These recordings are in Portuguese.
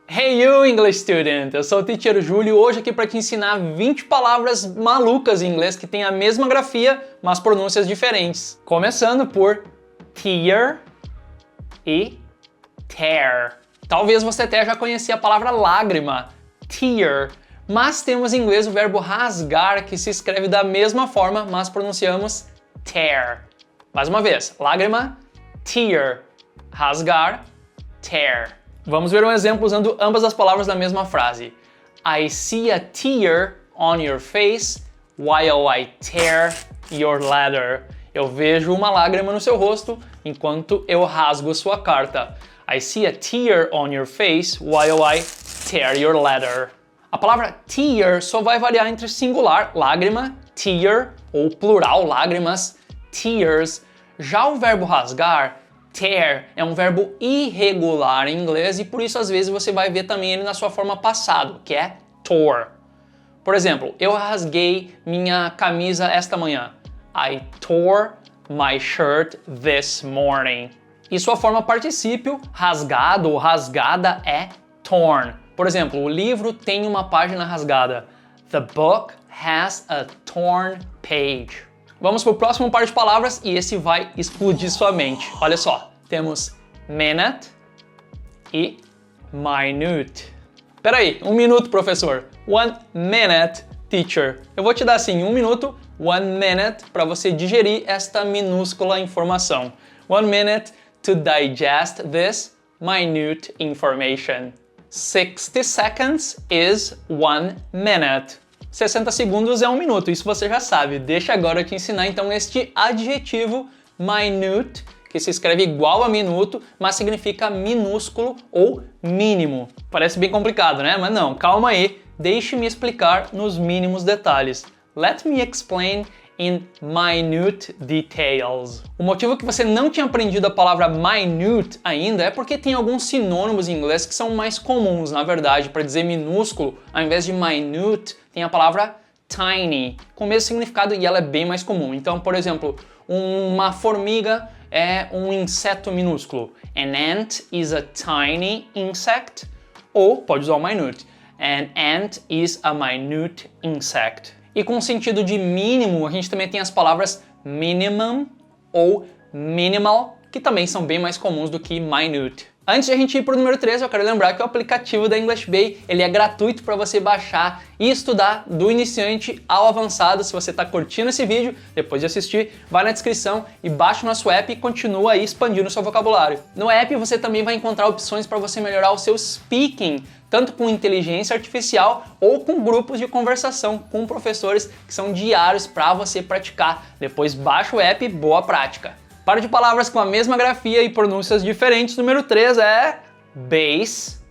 Hey you English student! Eu sou o Teacher Júlio hoje aqui para te ensinar 20 palavras malucas em inglês que têm a mesma grafia, mas pronúncias diferentes. Começando por tear e tear. Talvez você até já conhecia a palavra lágrima, tear, mas temos em inglês o verbo rasgar que se escreve da mesma forma, mas pronunciamos tear. Mais uma vez, lágrima, tear, rasgar, tear. Vamos ver um exemplo usando ambas as palavras na mesma frase. I see a tear on your face while I tear your letter. Eu vejo uma lágrima no seu rosto enquanto eu rasgo sua carta. I see a tear on your face while I tear your letter. A palavra tear só vai variar entre singular, lágrima, tear, ou plural, lágrimas, tears. Já o verbo rasgar, tear, é um verbo irregular em inglês e por isso às vezes você vai ver também ele na sua forma passado, que é tore. Por exemplo, eu rasguei minha camisa esta manhã. I tore my shirt this morning. E sua forma particípio, rasgado ou rasgada, é torn. Por exemplo, o livro tem uma página rasgada. The book has a torn page. Vamos para o próximo par de palavras e esse vai explodir sua mente. Olha só, temos minute e minute. Peraí, 1 minuto, professor. 1 minute, teacher. Eu vou te dar assim, 1 minuto, 1 minute, para você digerir esta minúscula informação. 1 minute to digest this minute information. 60 seconds is 1 minute. 60 segundos é 1 minuto, isso você já sabe. Deixa agora eu te ensinar então este adjetivo minute, que se escreve igual a minuto, mas significa minúsculo ou mínimo. Parece bem complicado, né? Mas não, calma aí, deixe-me explicar nos mínimos detalhes. Let me explain in minute details. O motivo que você não tinha aprendido a palavra minute ainda é porque tem alguns sinônimos em inglês que são mais comuns, na verdade. Para dizer minúsculo, ao invés de minute, tem a palavra tiny, com o mesmo significado e ela é bem mais comum. Então, por exemplo, uma formiga é um inseto minúsculo. An ant is a tiny insect. Ou, pode usar o minute. An ant is a minute insect. E com o sentido de mínimo, a gente também tem as palavras minimum ou minimal, que também são bem mais comuns do que minute. Antes de a gente ir para o número 3, eu quero lembrar que o aplicativo da English Bay, ele é gratuito para você baixar e estudar do iniciante ao avançado. Se você está curtindo esse vídeo, depois de assistir, vai na descrição e baixa o nosso app e continua aí expandindo o seu vocabulário. No app você também vai encontrar opções para você melhorar o seu speaking, tanto com inteligência artificial ou com grupos de conversação com professores que são diários para você praticar. Depois baixa o app, boa prática. Par de palavras com a mesma grafia e pronúncias diferentes. Número 3 é bass,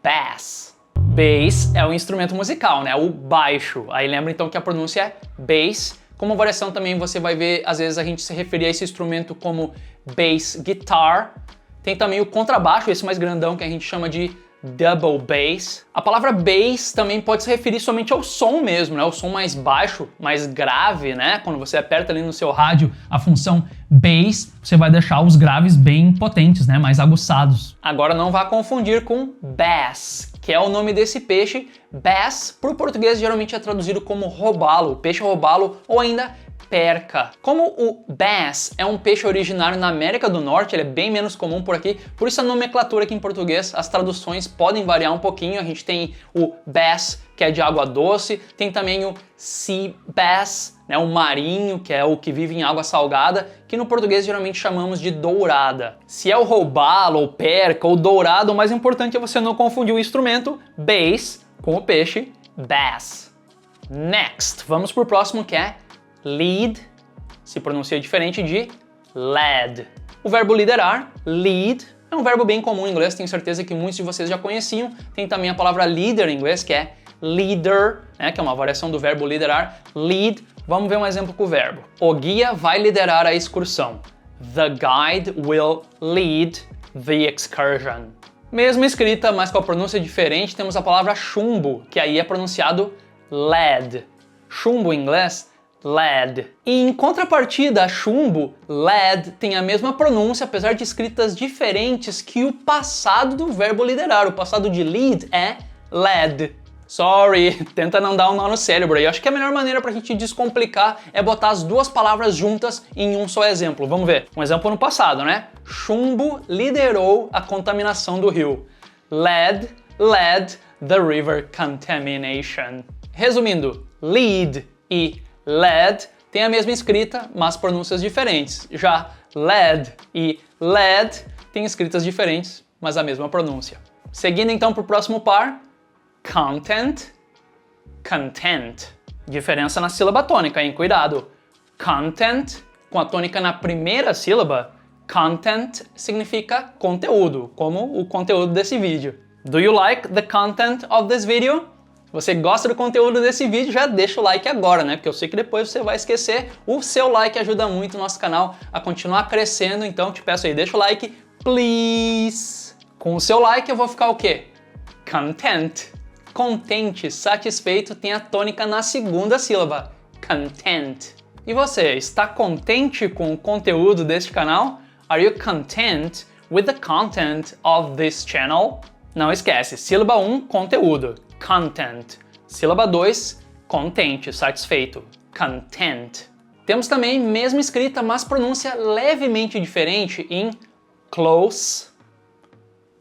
bass. Bass é o instrumento musical, né? O baixo. Aí lembra então que a pronúncia é bass. Como variação também você vai ver, às vezes a gente se referir a esse instrumento como bass guitar. Tem também o contrabaixo, esse mais grandão que a gente chama de double bass. A palavra bass também pode se referir somente ao som mesmo, né? O som mais baixo, mais grave, né? Quando você aperta ali no seu rádio a função bass, você vai deixar os graves bem potentes, né? Mais aguçados. Agora não vá confundir com bass, que é o nome desse peixe. Bass, para o português, geralmente é traduzido como robalo, peixe robalo ou ainda perca. Como o bass é um peixe originário na América do Norte, ele é bem menos comum por aqui, por isso a nomenclatura aqui em português, as traduções podem variar um pouquinho. A gente tem o bass, que é de água doce, tem também o sea bass, né, o marinho, que é o que vive em água salgada, que no português geralmente chamamos de dourada. Se é o robalo, ou perca, ou dourado, o mais importante é você não confundir o instrumento bass com o peixe bass. Next, vamos pro próximo, que é lead, se pronuncia diferente de led. O verbo liderar, lead, é um verbo bem comum em inglês, tenho certeza que muitos de vocês já conheciam. Tem também a palavra leader em inglês, que é leader, né, que é uma variação do verbo liderar, lead. Vamos ver um exemplo com o verbo. O guia vai liderar a excursão. The guide will lead the excursion. Mesma escrita, mas com a pronúncia diferente, temos a palavra chumbo, que aí é pronunciado lead. Chumbo em inglês, lead. E em contrapartida, chumbo, lead, tem a mesma pronúncia, apesar de escritas diferentes, que o passado do verbo liderar. O passado de lead é led. Sorry, tenta não dar um nó no cérebro aí. Acho que a melhor maneira pra gente descomplicar é botar as duas palavras juntas em um só exemplo. Vamos ver. Um exemplo no passado, né? Chumbo liderou a contaminação do rio. Led the river contamination. Resumindo, lead e led têm a mesma escrita, mas pronúncias diferentes. Já led e led têm escritas diferentes, mas a mesma pronúncia. Seguindo então para o próximo par, content, content. Diferença na sílaba tônica, hein? Cuidado. Content, com a tônica na primeira sílaba, content significa conteúdo, como o conteúdo desse vídeo. Do you like the content of this video? Se você gosta do conteúdo desse vídeo, já deixa o like agora, né? Porque eu sei que depois você vai esquecer. O seu like ajuda muito o nosso canal a continuar crescendo, então te peço aí, deixa o like, please! Com o seu like eu vou ficar o quê? Content. Contente, satisfeito, tem a tônica na segunda sílaba. Content. E você, está contente com o conteúdo deste canal? Are you content with the content of this channel? Não esquece, sílaba 1, conteúdo, content. Sílaba 2, contente, satisfeito, content. Temos também mesma escrita, mas pronúncia levemente diferente em close,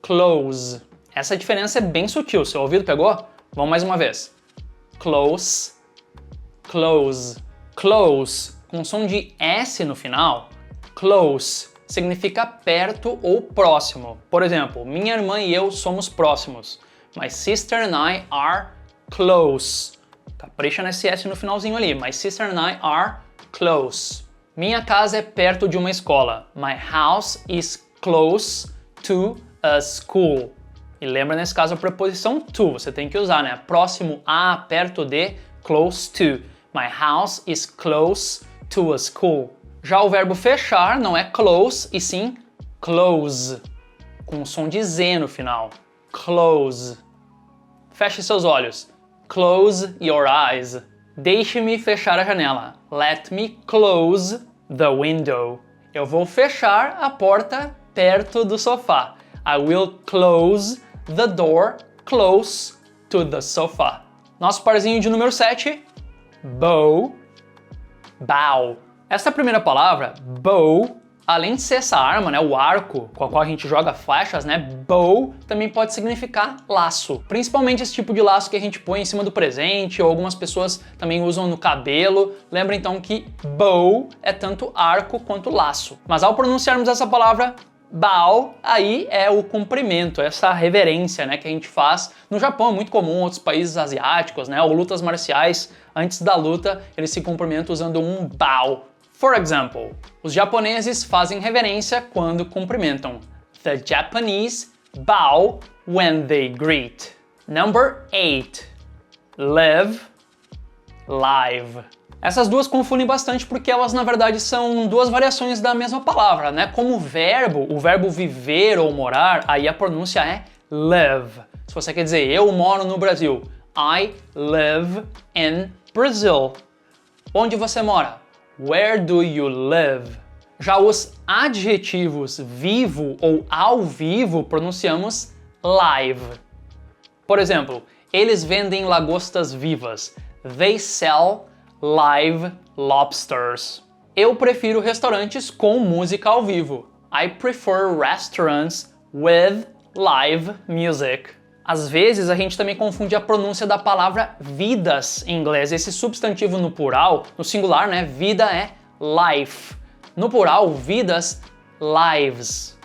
close. Essa diferença é bem sutil, seu ouvido pegou? Vamos mais uma vez. Close, close, close, com som de S no final. Close significa perto ou próximo. Por exemplo, minha irmã e eu somos próximos. My sister and I are close. Capricha nesse S no finalzinho ali. My sister and I are close. Minha casa é perto de uma escola. My house is close to a school. E lembra nesse caso a preposição to, você tem que usar, né? Próximo a, perto de, close to. My house is close to a school. Já o verbo fechar não é close, e sim close, com som de Z no final. Close. Feche seus olhos. Close your eyes. Deixe-me fechar a janela. Let me close the window. Eu vou fechar a porta perto do sofá. I will close the door close to the sofa. Nosso parzinho de número 7, bow, bow. Essa primeira palavra, bow, além de ser essa arma, né, o arco com a qual a gente joga flechas, né, bow também pode significar laço. Principalmente esse tipo de laço que a gente põe em cima do presente, ou algumas pessoas também usam no cabelo. Lembra então que bow é tanto arco quanto laço. Mas ao pronunciarmos essa palavra, bow, aí é o cumprimento, essa reverência, né, que a gente faz. No Japão é muito comum, em outros países asiáticos, né, ou lutas marciais, antes da luta, eles se cumprimentam usando um bow. For example, os japoneses fazem reverência quando cumprimentam. The Japanese bow when they greet. Number 8. Live, live. Essas duas confundem bastante porque elas, na verdade, são duas variações da mesma palavra, né? Como verbo, o verbo viver ou morar, aí a pronúncia é live. Se você quer dizer, eu moro no Brasil, I live in Brazil. Onde você mora? Where do you live? Já os adjetivos vivo ou ao vivo pronunciamos live. Por exemplo, eles vendem lagostas vivas. They sell live lobsters. Eu prefiro restaurantes com música ao vivo. I prefer restaurants with live music. Às vezes a gente também confunde a pronúncia da palavra vidas em inglês. Esse substantivo no plural, no singular, né? Vida é life. No plural, vidas, lives.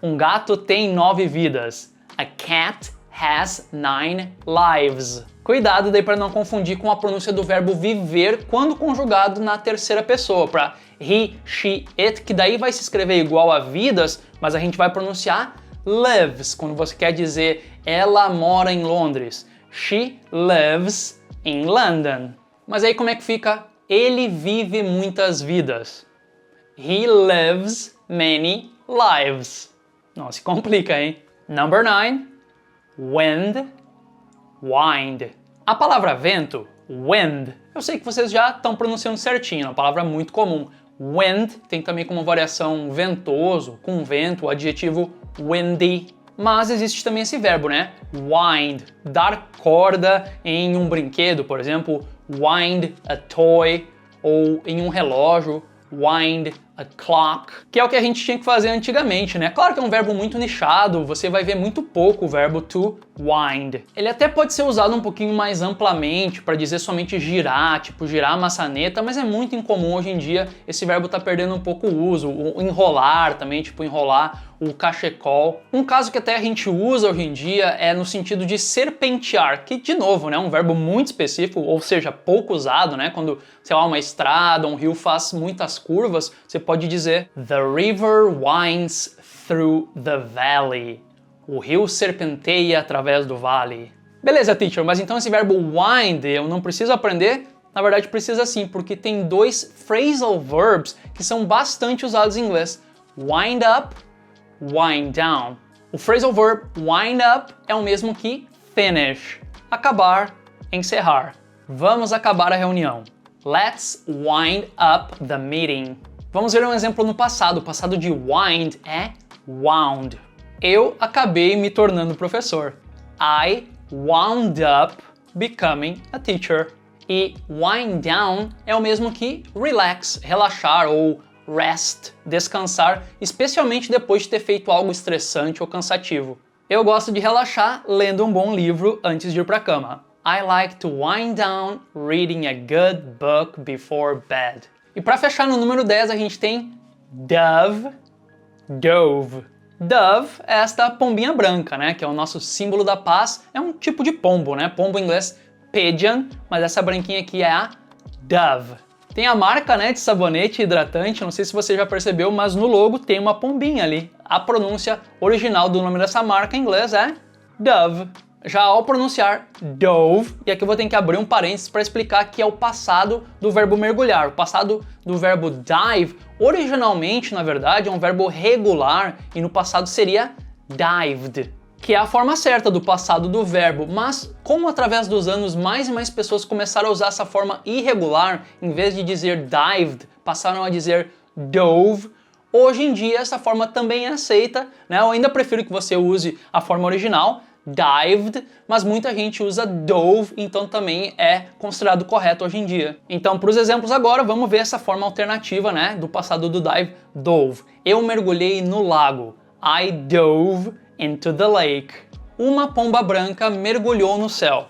Um gato tem 9 vidas. A cat has 9 lives. Cuidado daí para não confundir com a pronúncia do verbo viver quando conjugado na terceira pessoa, para he, she, it, que daí vai se escrever igual a vidas, mas a gente vai pronunciar lives, quando você quer dizer ela mora em Londres. She lives in London. Mas aí como é que fica? Ele vive muitas vidas. He lives many lives. Não se complica, hein? Number 9. Wind, wind. A palavra vento, wind, eu sei que vocês já estão pronunciando certinho, é uma palavra muito comum. Wind tem também como variação ventoso, com vento, o adjetivo windy. Mas existe também esse verbo, né? Wind, dar corda em um brinquedo, por exemplo, wind a toy, ou em um relógio, wind a clock, que é o que a gente tinha que fazer antigamente, né? Claro que é um verbo muito nichado, você vai ver muito pouco o verbo to wind. Ele até pode ser usado um pouquinho mais amplamente para dizer somente girar, tipo girar a maçaneta, mas é muito incomum hoje em dia, esse verbo tá perdendo um pouco o uso. O enrolar também, tipo enrolar o cachecol. Um caso que até a gente usa hoje em dia é no sentido de serpentear, que de novo, né, é um verbo muito específico, ou seja, pouco usado, né? Quando, sei lá, uma estrada, um rio faz muitas curvas, você pode dizer The river winds through the valley. O rio serpenteia através do vale. Beleza, teacher, mas então esse verbo wind eu não preciso aprender? Na verdade precisa sim, porque tem dois phrasal verbs que são bastante usados em inglês. Wind up, wind down. O phrasal verb wind up é o mesmo que finish. Acabar, encerrar. Vamos acabar a reunião. Let's wind up the meeting. Vamos ver um exemplo no passado. O passado de wind é wound. Eu acabei me tornando professor. I wound up becoming a teacher. E wind down é o mesmo que relax, relaxar ou rest, descansar, especialmente depois de ter feito algo estressante ou cansativo. Eu gosto de relaxar lendo um bom livro antes de ir para a cama. I like to wind down reading a good book before bed. E para fechar no número 10 a gente tem dove, dove. Dove é esta pombinha branca, né, que é o nosso símbolo da paz, é um tipo de pombo, né, pombo em inglês pigeon, mas essa branquinha aqui é a dove. Tem a marca, né, de sabonete hidratante, não sei se você já percebeu, mas no logo tem uma pombinha ali. A pronúncia original do nome dessa marca em inglês é Dove. Já ao pronunciar dove, e aqui eu vou ter que abrir um parênteses para explicar que é o passado do verbo mergulhar. O passado do verbo dive, originalmente, na verdade, é um verbo regular e no passado seria dived, que é a forma certa do passado do verbo, mas como através dos anos mais e mais pessoas começaram a usar essa forma irregular, em vez de dizer dived, passaram a dizer dove, hoje em dia essa forma também é aceita, né? Eu ainda prefiro que você use a forma original, dived, mas muita gente usa dove, então também é considerado correto hoje em dia. Então, para os exemplos agora, vamos ver essa forma alternativa, né, do passado do dive, dove. Eu mergulhei no lago. I dove into the lake. Uma pomba branca mergulhou no céu.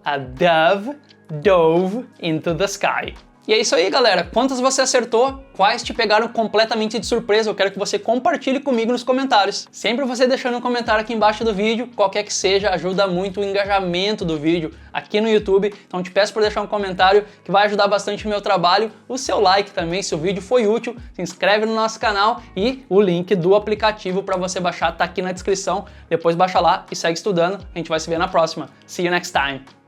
A dove dove into the sky. E é isso aí, galera. Quantas você acertou? Quais te pegaram completamente de surpresa? Eu quero que você compartilhe comigo nos comentários. Sempre você deixando um comentário aqui embaixo do vídeo, qualquer que seja, ajuda muito o engajamento do vídeo aqui no YouTube. Então te peço para deixar um comentário que vai ajudar bastante o meu trabalho. O seu like também, se o vídeo foi útil, se inscreve no nosso canal e o link do aplicativo para você baixar tá aqui na descrição. Depois baixa lá e segue estudando. A gente vai se ver na próxima. See you next time!